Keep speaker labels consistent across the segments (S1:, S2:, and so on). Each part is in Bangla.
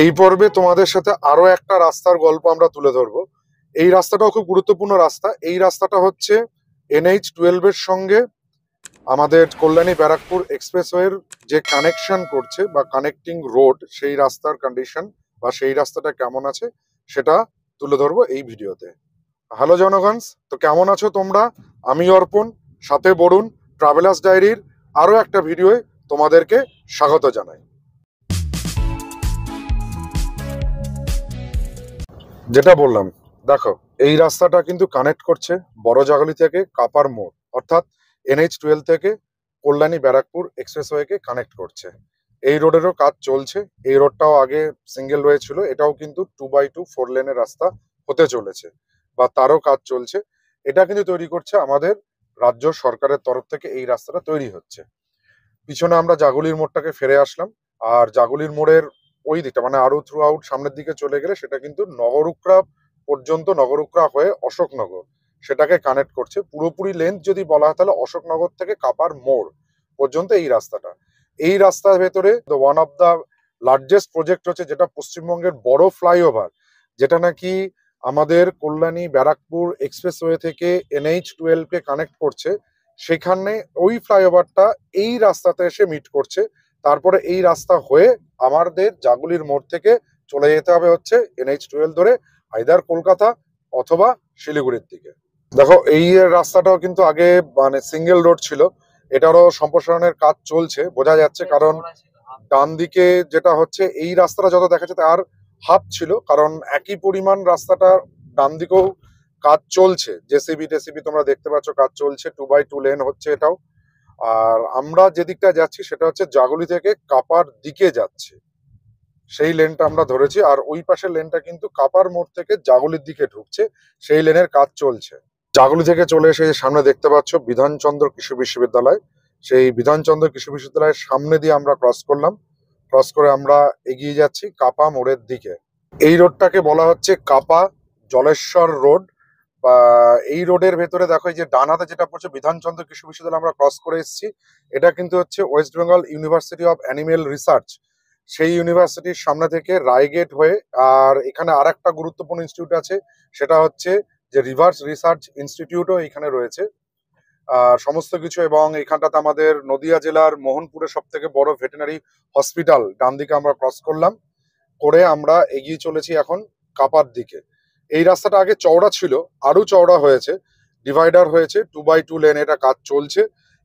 S1: এই পর্বে তোমাদের সাথে আরো একটা রাস্তার গল্প আমরা তুলে ধরবো। এই রাস্তাটাও খুব গুরুত্বপূর্ণ রাস্তা। এই রাস্তাটা হচ্ছে NH-12 এর সঙ্গে আমাদের কল্যাণী ব্যারাকপুর এক্সপ্রেসওয়ের যে কানেকশন করছে বা কানেক্টিং রোড, সেই রাস্তার কন্ডিশন বা সেই রাস্তাটা কেমন আছে সেটা তুলে ধরবো এই ভিডিওতে। হ্যালো জনগণ, তো কেমন আছো তোমরা? আমি অর্পণ, সাথে বরুণ, ট্রাভেলার্স ডায়েরির আরো একটা ভিডিওয়ে তোমাদেরকে স্বাগত জানাই। যেটা বললাম, দেখো, এই রাস্তাটা কিন্তু কানেক্ট করছে বড়জাগলি থেকে কাপার মোড়, অর্থাৎ NH-12 থেকে কল্যাণী ব্যারাকপুর এক্সপ্রেসওয়েকে কানেক্ট করছে। এই রোডেরও কাজ চলছে। এই রোডটাও আগে সিঙ্গেল ওয়ে ছিল, এটাও কিন্তু 2x2 4 লেনের রাস্তা হতে চলেছে বা তারও কাজ চলছে। এটা কিন্তু তৈরি করছে আমাদের রাজ্য সরকারের তরফ থেকে। এই রাস্তাটা তৈরি হচ্ছে। পিছনে আমরা জাগুলির মোড়টাকে ফিরে আসলাম, আর জাগুলির মোড়ের ওই দিকটা মানে আরো থ্রু আউট সামনের দিকে চলে গেলে সেটা কিন্তু নগরুকরা পর্যন্ত, নগরুকরা হয়ে অশোকনগর, সেটাকে কানেক্ট করছে। পুরোপুরি লেন্থ যদি বলা হয় তাহলে অশোকনগর থেকে কাপার মোড় পর্যন্ত এই রাস্তাটা। এই রাস্তার ভেতরে one of the largest project হচ্ছে যেটা পশ্চিমবঙ্গের বড় ফ্লাইওভার, যেটা নাকি আমাদের কল্যাণী ব্যারাকপুর এক্সপ্রেসওয়ে থেকে NH-12 কে কানেক্ট করছে। সেখানে ওই ফ্লাইওভারটা এই রাস্তাতে এসে মিট করছে। তারপরে এই রাস্তা হয়ে আমাদের জাগুলির মোড় থেকে চলে যেতে হবে হচ্ছে NH-12 ধরে আইদার কলকাতা অথবা শিলিগুড়ির দিকে। দেখো, এই রাস্তাটাও কিন্তু আগে মানে সিঙ্গেল রোড ছিল, এটারও সম্প্রসারণের কাজ চলছে বোঝা যাচ্ছে। কারণ ডান দিকে যেটা হচ্ছে, এই রাস্তাটা যত দেখা যাচ্ছে আর হাফ ছিল, কারণ একই পরিমাণ রাস্তাটা ডান দিকেও কাজ চলছে। জেসিবি টেসিবি তোমরা দেখতে পাচ্ছ, কাজ চলছে। 2x2 লেন হচ্ছে এটাও। আর আমরা যে দিকটা যাচ্ছি সেটা হচ্ছে জাগুলি থেকে কাপার দিকে যাচ্ছে, সেই লেনটা আমরা ধরেছি। আর ওই পাশের লেনটা কিন্তু কাপার মোড় থেকে জাগুলির দিকে ঢুকছে, সেই লেনের কাজ চলছে। জাগুলি থেকে চলে এসে সামনে দেখতে পাচ্ছ বিধানচন্দ্র কৃষি বিশ্ববিদ্যালয়। সেই বিধানচন্দ্র কৃষি বিশ্ববিদ্যালয়ের সামনে দিয়ে আমরা ক্রস করলাম। ক্রস করে আমরা এগিয়ে যাচ্ছি কাপা মোড়ের দিকে। এই রোডটাকে বলা হচ্ছে কাপা জলেশ্বর রোড। বা এই রোডের ভেতরে দেখো, এই যে ডান হাতে যেটা পড়ছে বিধানচন্দ্র কৃষি বিশ্ববিদ্যালয়, আমরা ক্রস করে এসেছি। এটা কিন্তু হচ্ছে West Bengal university of animal research, সেই ইউনিভার্সিটির সামনে থেকে রায়গেট হয়ে। আর এখানে আর একটা গুরুত্বপূর্ণ ইনস্টিটিউট আছে, সেটা হচ্ছে যে রিভার্স রিসার্চ ইনস্টিটিউটও এখানে রয়েছে। সমস্ত কিছু, এবং এখানটাতে আমাদের নদিয়া জেলার মোহনপুরে সব থেকে বড় ভেটেনারি হসপিটাল ডান দিকে আমরা ক্রস করলাম। করে আমরা এগিয়ে চলেছি এখন কাপার দিকে। এই রাস্তাটা আগে চওড়া ছিল, আরো চওড়া হয়েছে, ডিভাইডার হয়েছে, 2x2 লেন এটা কাজ চলছে।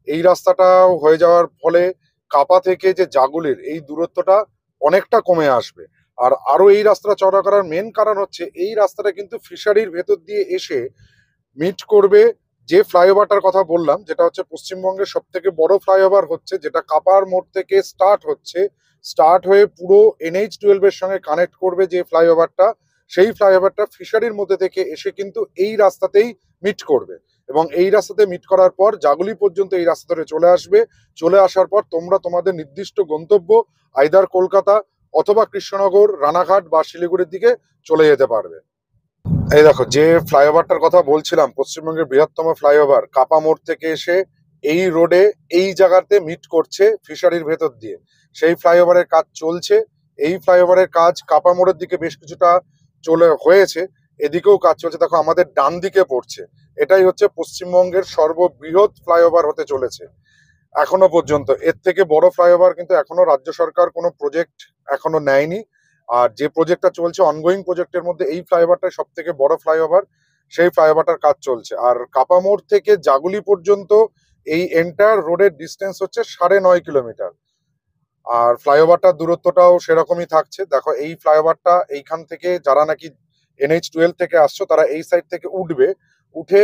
S1: এই রাস্তাটা হয়ে যাওয়ার ফলে কাপা থেকে যে জাগুলির এই দূরত্বটা অনেকটা কমে আসবে। আর আরো এই রাস্তাটা চওড়া করার মেন কারণ হচ্ছে এই রাস্তাটা কিন্তু ফিশারির ভেতর দিয়ে এসে মিট করবে যে ফ্লাইওভারটার কথা বললাম, যেটা হচ্ছে পশ্চিমবঙ্গের সব থেকে বড় ফ্লাইওভার হচ্ছে, যেটা কাপার মোড় থেকে স্টার্ট হচ্ছে। স্টার্ট হয়ে পুরো NH-12 এর সঙ্গে কানেক্ট করবে যে ফ্লাইওভারটা, সেই ফ্লাইওভারটা ফিশারির মধ্যে থেকে এসে কিন্তু এই রাস্তাতেই মিট করবে। এবং এই রাস্তাতে মিট করার পর জাগুলি পর্যন্ত এই রাস্তা ধরে চলে আসবে। চলে আসার পর তোমরা তোমাদের নির্দিষ্ট গন্তব্য আইদার কলকাতা অথবা কৃষ্ণনগর, রানাঘাট বা শিলিগুড়ির দিকে চলে যেতে পারবে। এই দেখো, যে ফ্লাইওভারটার কথা বলছিলাম, পশ্চিমবঙ্গের বৃহত্তম ফ্লাইওভার, কাপা মোড় থেকে এসে এই রোডে এই জায়গাতে মিট করছে ফিশারির ভেতর দিয়ে, সেই ফ্লাইওভারের কাজ চলছে। এই ফ্লাইওভারের কাজ কাপা মোড়ের দিকে বেশ কিছুটা চলে হয়েছে, এদিকেও কাজ চলছে। দেখো, আমাদের ডান দিকে পড়ছে। এটাই হচ্ছে পশ্চিমবঙ্গের সর্ববৃহৎ ফ্লাইওভার হতে চলেছে এখনো পর্যন্ত। এর থেকে বড় ফ্লাইওভার কিন্তু এখনো রাজ্য সরকার কোনো প্রজেক্ট এখনো নেয়নি। আর যে প্রজেক্টটা চলছে, অনগোয়িং প্রজেক্টের মধ্যে এই ফ্লাইওভারটাই সব থেকে বড় ফ্লাইওভার, সেই ফ্লাইওভারটার কাজ চলছে। আর কাপামোড় থেকে জাগুলি পর্যন্ত এই এন্টায়ার রোডের ডিস্টেন্স হচ্ছে 9.5 কিলোমিটার। আর ফ্লাইওভারটার দূরত্বটাও সেরকমই থাকছে। দেখো, এই ফ্লাইওভারটা এইখান থেকে যারা নাকি NH-12 থেকে আসছো তারা এই সাইড থেকে উঠবে, উঠে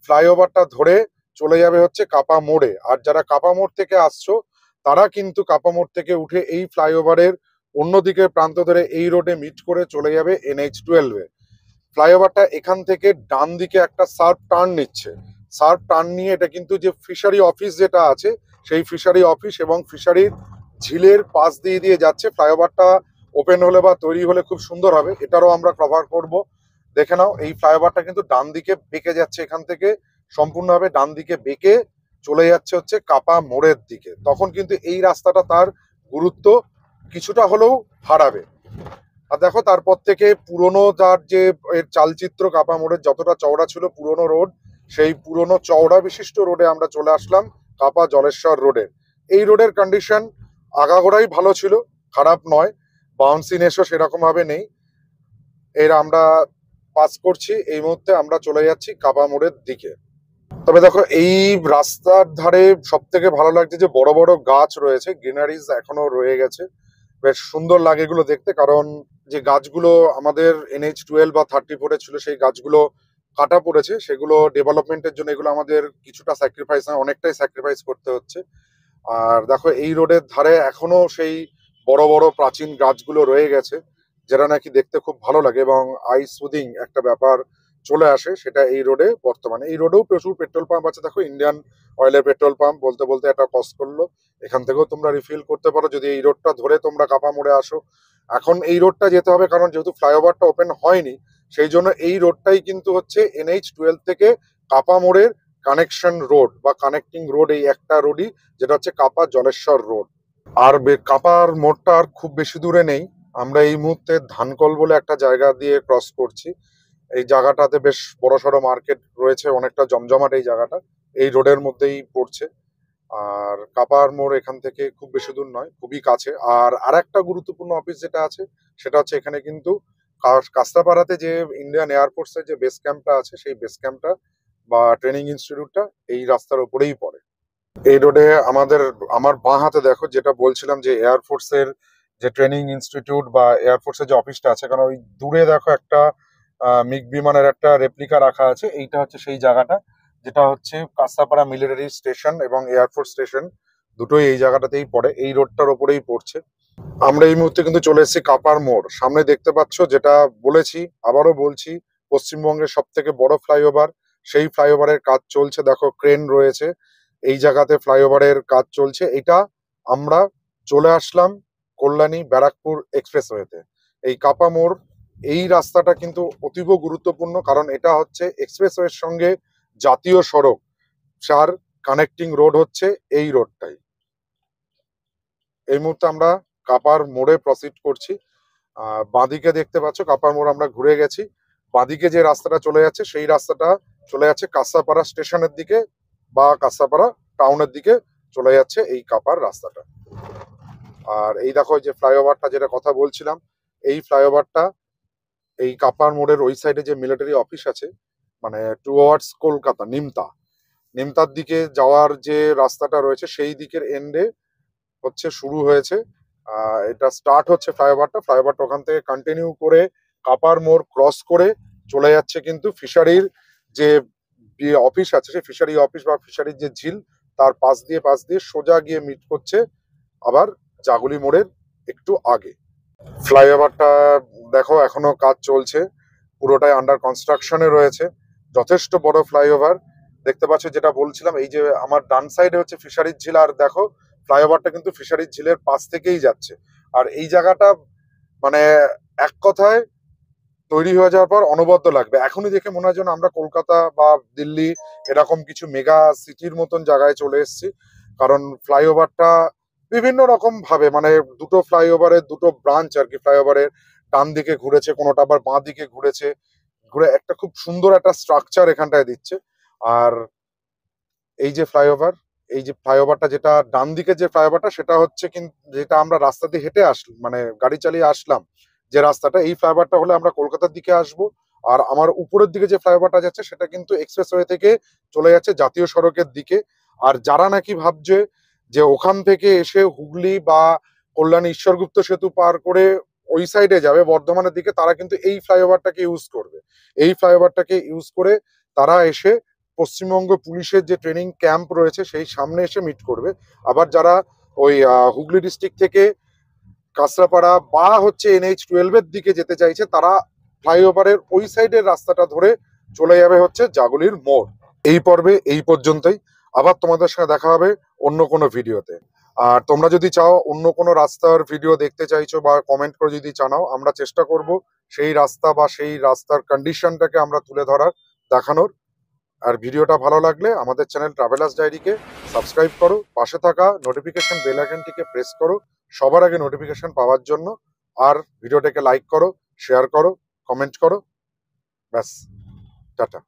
S1: ফ্লাইওভারটা ধরে চলে যাবে হচ্ছে কাপা মোড়ে। আর যারা কাপা মোড় থেকে আসছো তারা কিন্তু কাপা মোড় থেকে উঠে এই ফ্লাইওভারের অন্যদিকে প্রান্ত ধরে এই রোডে মিট করে চলে যাবে NH-12 এ। ফ্লাইওভারটা এখান থেকে ডান দিকে একটা শার্প টার্ন নিচ্ছে। শার্প টার্ন নিয়ে এটা কিন্তু যে ফিশারি অফিস যেটা আছে, সেই ফিশারি অফিস এবং ফিশারির ঝিলের পাশ দিয়ে দিয়ে যাচ্ছে। ফ্লাইওভারটা ওপেন হলে বা তৈরি হলে খুব সুন্দর হবে, এটারও আমরা কভার করব। দেখে নাও, এই ফ্লাইওভারটা কিন্তু ডান দিকে বেঁকে যাচ্ছে, এখান থেকে সম্পূর্ণভাবে ডান দিকে বেঁকে চলে যাচ্ছে হচ্ছে কাপা মোড়ের দিকে। তখন কিন্তু এই রাস্তাটা তার গুরুত্ব কিছুটা হলেও হারাবে। আর দেখো তারপর থেকে পুরনো যার যে এর চালচিত্র কাপা মোড়ের যতটা চওড়া ছিল পুরনো রোড, সেই পুরনো চওড়া বিশিষ্ট রোডে আমরা চলে আসলাম কাপা জলেশ্বর রোডের। এই রোডের কন্ডিশন আগাগোড়াই ভালো ছিল, খারাপ নয়, বাউন্সিনেসও সেরকম ভাবে নেই। এর আমরা পাস করছি, এই মুহূর্তে আমরা চলে যাচ্ছি কাপা মোড়ের দিকে। তবে দেখো এই রাস্তার ধারে সব থেকে ভালো লাগছে যে বড় বড় গাছ রয়েছে, গ্রিনারিজ এখনো রয়ে গেছে, বেশ সুন্দর লাগে এগুলো দেখতে। কারণ যে গাছগুলো আমাদের NH-12 বা 34-এ ছিল সেই গাছগুলো কাটা পড়েছে, সেগুলো ডেভেলপমেন্টের জন্য এগুলো আমাদের কিছুটা স্যাক্রিফাইস না অনেকটাই স্যাক্রিফাইস করতে হচ্ছে। আর দেখো এই রোডের ধারে এখনো সেই বড় বড় প্রাচীন গাছগুলো রয়ে গেছে, যেটা নাকি দেখতে খুব ভালো লাগে এবং আই সুদিং একটা ব্যাপার চলে আসে, সেটা এই রোডে বর্তমানে। এই রোডেও প্রচুর পেট্রোল পাম্প আছে, দেখো ইন্ডিয়ান অয়েলের পেট্রোল পাম্প বলতে বলতে একটা কস করলো, এখান থেকেও তোমরা রিফিল করতে পারো যদি এই রোডটা ধরে তোমরা কাপা মোড়ে আসো। এখন এই রোডটা যেতে হবে কারণ যেহেতু ফ্লাইওভারটা ওপেন হয়নি, সেই জন্য এই রোডটাই কিন্তু হচ্ছে NH-12 থেকে কাপা মোড়ের কানেকশন রোড বা কানেক্টিং রোড, এই একটা রোডই, যেটা হচ্ছে কাপা জলেশ্বর রোড। আর কাপার মোড়টা আর খুব বেশি দূরে নেই, আমরা এই মুহূর্তে ধানকল বলে একটা জায়গা দিয়ে ক্রস করছি। এই জায়গাটাতে বেশ বড়সড় মার্কেট রয়েছে, অনেকটা জমজমাট এই জায়গাটা, এই রোডের মধ্যেই পড়ছে। আর কাপার মোড় এখান থেকে খুব বেশি দূর নয়, খুবই কাছে। আর আরেকটা গুরুত্বপূর্ণ অফিস যেটা আছে সেটা হচ্ছে এখানে কিন্তু কাস্তাপাড়াতে যে ইন্ডিয়ান এয়ারফোর্সের যে বেস ক্যাম্পটা আছে, সেই বেস ক্যাম্পটা বা ট্রেনিং ইনস্টিটিউটটা এই রাস্তার উপরেই পড়ে। এই রোডে আমার বাঁ হাতে দেখো, যেটা বলছিলাম যে এয়ারফোর্সের যে ট্রেনিং ইনস্টিটিউট বা এয়ারফোর্সের যে অফিসটা আছে, কারণ ওই দূরে দেখো একটা মিগ বিমানের একটা রেপ্লিকা রাখা আছে, এইটা হচ্ছে সেই জায়গাটা, যেটা হচ্ছে কাঁচরাপাড়া মিলিটারি স্টেশন এবং এয়ারফোর্স স্টেশন দুটোই এই জায়গাটাতেই পড়ে, এই রোডটার ওপরেই পড়ছে। আমরা এই মুহূর্তে কিন্তু চলে এসেছি কাপার মোড়, সামনে দেখতে পাচ্ছ, যেটা বলেছি আবারও বলছি, পশ্চিমবঙ্গের সব থেকে বড় ফ্লাইওভার, সেই ফ্লাইওভারের কাজ চলছে, দেখো ক্রেন রয়েছে, এই জায়গাতে ফ্লাইওভারের কাজ চলছে। এটা আমরা চলে আসলাম কল্যাণী ব্যারাকপুর এক্সপ্রেসওয়েতে। এই কাপা মোড়, এই রাস্তাটা কিন্তু অতীব গুরুত্বপূর্ণ, কারণ এটা হচ্ছে এক্সপ্রেসওয়ের সঙ্গে জাতীয় সড়ক, যার কানেক্টিং রোড হচ্ছে এই রোডটাই। এই মুহূর্তে আমরা কাপার মোড়ে প্রসিড করছি। বাঁদিকে দেখতে পাচ্ছ কাপার মোড় আমরা ঘুরে গেছি, বাঁদিকে যে রাস্তাটা চলে যাচ্ছে সেই রাস্তাটা চলে যাচ্ছে কাঁচরাপাড়া স্টেশনের দিকে বা কাঁচরাপাড়া টাউনের দিকে চলে যাচ্ছে এই কাপার রাস্তাটা। আর এই দেখো যে ফ্লাইওভারটা যেটা কথা বলছিলাম, এই ফ্লাইওভারটা এই কাপার মোড়ের ওই সাইডে যে মিলিটারি অফিস আছে, মানে টুয়ার্ডস কলকাতা নিমতার দিকে যাওয়ার যে রাস্তাটা রয়েছে সেই দিকের এন্ডে হচ্ছে শুরু হয়েছে। এটা স্টার্ট হচ্ছে ফ্লাইওভারটা ওখান থেকে কন্টিনিউ করে কাপার মোড় ক্রস করে চলে যাচ্ছে কিন্তু ফিশারির যে অফিস আছে, সেই ফিশারি অফিস বা ফিশারির যে ঝিল, তার পাশ দিয়ে সোজা গিয়ে মিট করছে আবার জাগুলি মোড়ের একটু আগে। ফ্লাইওভারটা দেখো এখনো কাজ চলছে, পুরোটাই আন্ডার কনস্ট্রাকশনে রয়েছে, যথেষ্ট বড় ফ্লাইওভার দেখতে পাচ্ছ। যেটা বলছিলাম, এই যে আমার ডান সাইডে হচ্ছে ফিশারির ঝিল, আর দেখো ফ্লাইওভারটা কিন্তু ফিশারির ঝিলের পাশ থেকেই যাচ্ছে। আর এই জায়গাটা মানে এক কথায় তৈরি হয়ে যাওয়ার পর অনবদ্য লাগবে, এখনই দেখে মনে হয় যেন আমরা কলকাতা বা দিল্লি এরকম কিছু মেগা সিটির মতন জায়গায় চলে এসেছি। কারণ ফ্লাইওভারটা বিভিন্ন রকম ভাবে, মানে দুটো ফ্লাইওভারের দুটো ব্রাঞ্চ আর কি, ফ্লাইওভারের ডান দিকে ঘুরেছে, কোনোটা আবার বাঁ দিকে ঘুরেছে, ঘুরে একটা খুব সুন্দর একটা স্ট্রাকচার এখানটায় দিচ্ছে। আর এই যে ফ্লাইওভারটা যেটা ডান দিকে যে ফ্লাইওভারটা, সেটা হচ্ছে কিন্তু যেটা আমরা রাস্তা দিয়ে হেঁটে আসলাম, মানে গাড়ি চালিয়ে আসলাম যে রাস্তাটা, এই ফ্লাইওভারটা হলে আমরা কলকাতার দিকে আসবো। আর আমার উপরের দিকে যে ফ্লাইওভারটা যাচ্ছে সেটা কিন্তু এক্সপ্রেসওয়ে থেকে চলে যাচ্ছে জাতীয় সড়কের দিকে। আর যারা নাকি ভাবছে যে ওখান থেকে এসে হুগলি বা কল্যাণী ঈশ্বরগুপ্ত সেতু পার করে ওই সাইডে যাবে বর্ধমানের দিকে, তারা কিন্তু এই ফ্লাইওভারটাকে ইউজ করবে। এই ফ্লাইওভারটাকে ইউজ করে তারা এসে পশ্চিমবঙ্গ পুলিশের যে ট্রেনিং ক্যাম্প রয়েছে সেই সামনে এসে মিট করবে। আবার যারা ওই হুগলি ডিস্ট্রিক্ট থেকে কাঁচরাপাড়া বা হচ্ছে NH-12 এর দিকে যেতে চাইছে, তারা ফ্লাইওভারের ওই সাইডের রাস্তাটা ধরে চলে যাবে হচ্ছে জাগুলির মোড়। এই পর্বে এই পর্যন্তই, আবার তোমাদের সঙ্গে দেখা হবে অন্য কোনো ভিডিওতে। আর তোমরা যদি চাও অন্য কোনো রাস্তার ভিডিও দেখতে চাইছো বা কমেন্ট করে যদি জানাও, আমরা চেষ্টা করব সেই রাস্তা বা সেই রাস্তার কন্ডিশনটাকে আমরা তুলে ধরার, দেখানোর। আর ভিডিওটা ভালো লাগলে আমাদের চ্যানেল ট্রাভেলার্স ডায়েরিকে সাবস্ক্রাইব করো, পাশে থাকা নোটিফিকেশন বেল আইকনটিকে প্রেস করো সবার আগে নোটিফিকেশন পাওয়ার জন্য। আর ভিডিওটাকে লাইক করো, শেয়ার করো, কমেন্ট করো। ব্যাস, টাটা।